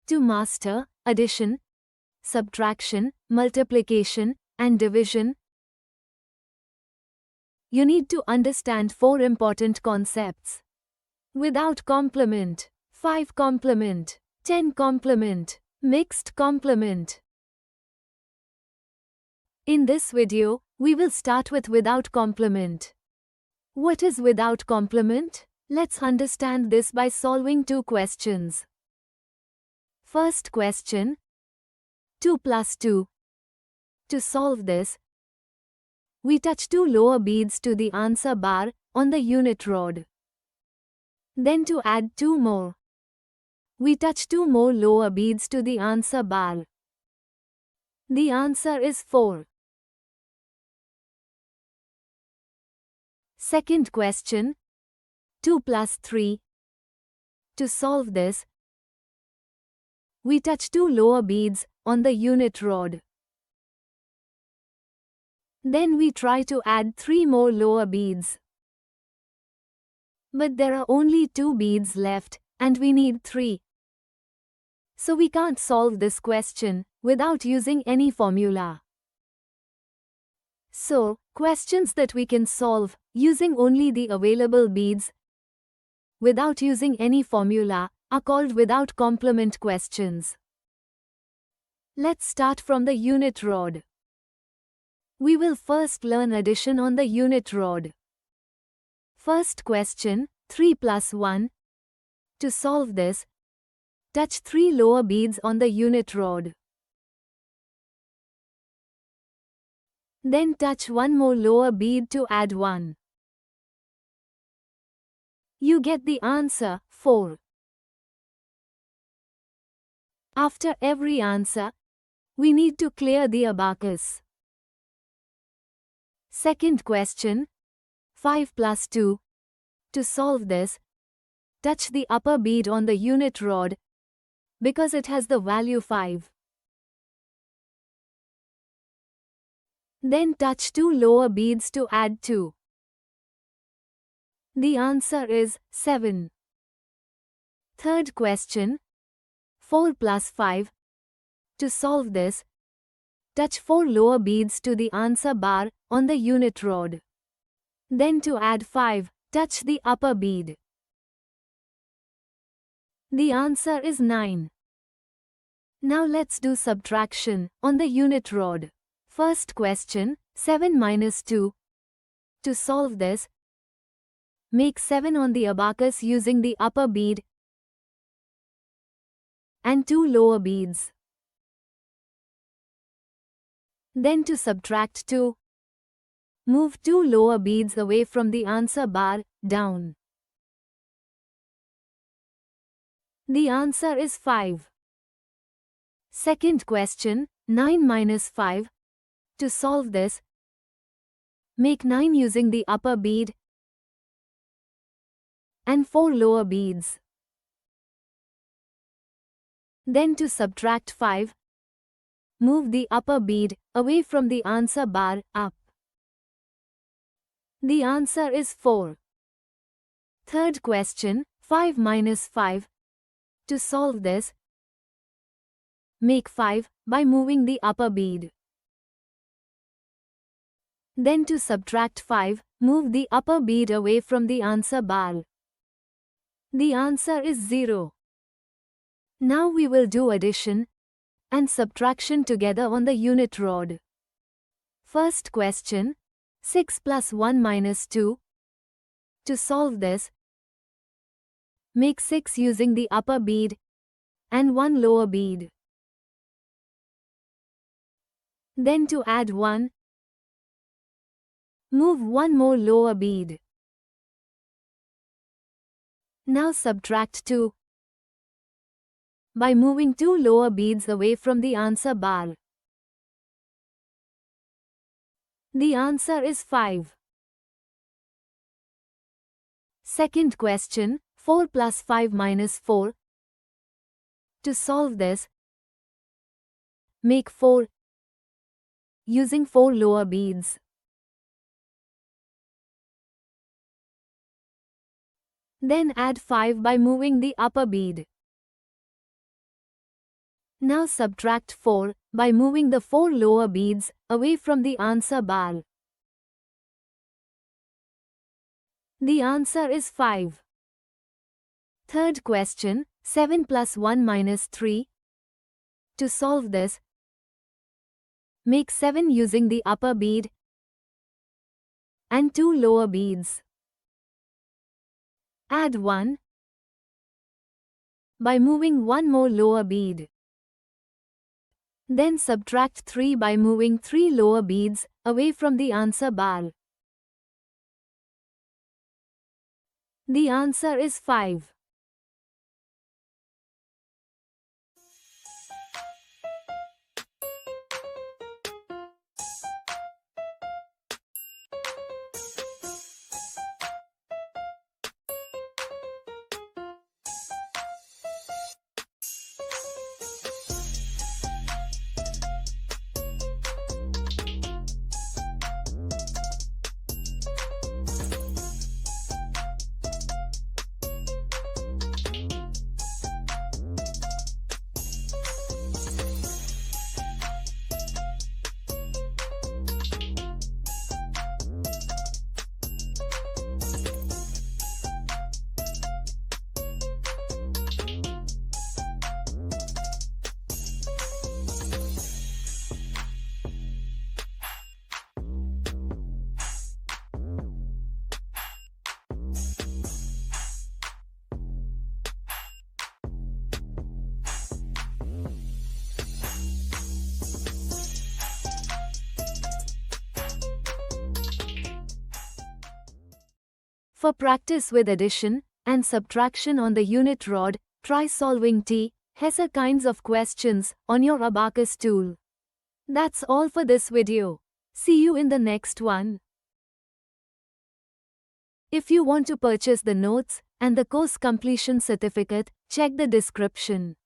To master addition, subtraction, multiplication, and division, you need to understand 4 important concepts. Without complement, 5 complement, 10 complement, mixed complement. In this video, we will start with without complement. What is without complement? Let's understand this by solving 2 questions. First question, 2 plus 2. To solve this, we touch 2 lower beads to the answer bar on the unit rod. Then to add 2 more, we touch 2 more lower beads to the answer bar. The answer is 4. Second question, 2 plus 3. To solve this, we touch 2 lower beads on the unit rod. Then we try to add 3 more lower beads. But there are only 2 beads left, and we need 3. So we can't solve this question without using any formula. So, questions that we can solve using only the available beads without using any formula are called without complement questions. Let's start from the unit rod. We will first learn addition on the unit rod. First question, 3 plus 1. To solve this, touch 3 lower beads on the unit rod. Then touch 1 more lower bead to add 1. You get the answer, 4. After every answer, we need to clear the abacus. Second question, 5 plus 2. To solve this, touch the upper bead on the unit rod because it has the value 5. Then touch 2 lower beads to add 2. The answer is 7. Third question, 4 plus 5. To solve this, touch 4 lower beads to the answer bar on the unit rod. Then to add 5, touch the upper bead. The answer is 9. Now let's do subtraction on the unit rod. First question, 7 minus 2. To solve this, make 7 on the abacus using the upper bead and 2 lower beads. Then to subtract 2, move 2 lower beads away from the answer bar, down. The answer is 5. Second question, 9 minus 5. To solve this, make 9 using the upper bead and 4 lower beads. Then to subtract 5, move the upper bead away from the answer bar, up. The answer is 4. Third question, 5 minus 5. To solve this, make 5 by moving the upper bead. Then to subtract 5, move the upper bead away from the answer bar. The answer is 0. Now we will do addition and subtraction together on the unit rod. First question, 6 plus 1 minus 2. To solve this, make 6 using the upper bead and 1 lower bead. Then to add 1, move 1 more lower bead. Now subtract 2 by moving 2 lower beads away from the answer bar. The answer is 5. Second question, 4 plus 5 minus 4. To solve this, make 4 using 4 lower beads. Then add 5 by moving the upper bead. Now subtract 4 by moving the 4 lower beads away from the answer bar. The answer is 5. Third question, 7 plus 1 minus 3. To solve this, make 7 using the upper bead and 2 lower beads. Add 1 by moving 1 more lower bead. Then subtract 3 by moving 3 lower beads away from the answer bar. The answer is 5. For practice with addition and subtraction on the unit rod, try solving T. Hesse kinds of questions on your abacus tool. That's all for this video. See you in the next one. If you want to purchase the notes and the course completion certificate, check the description.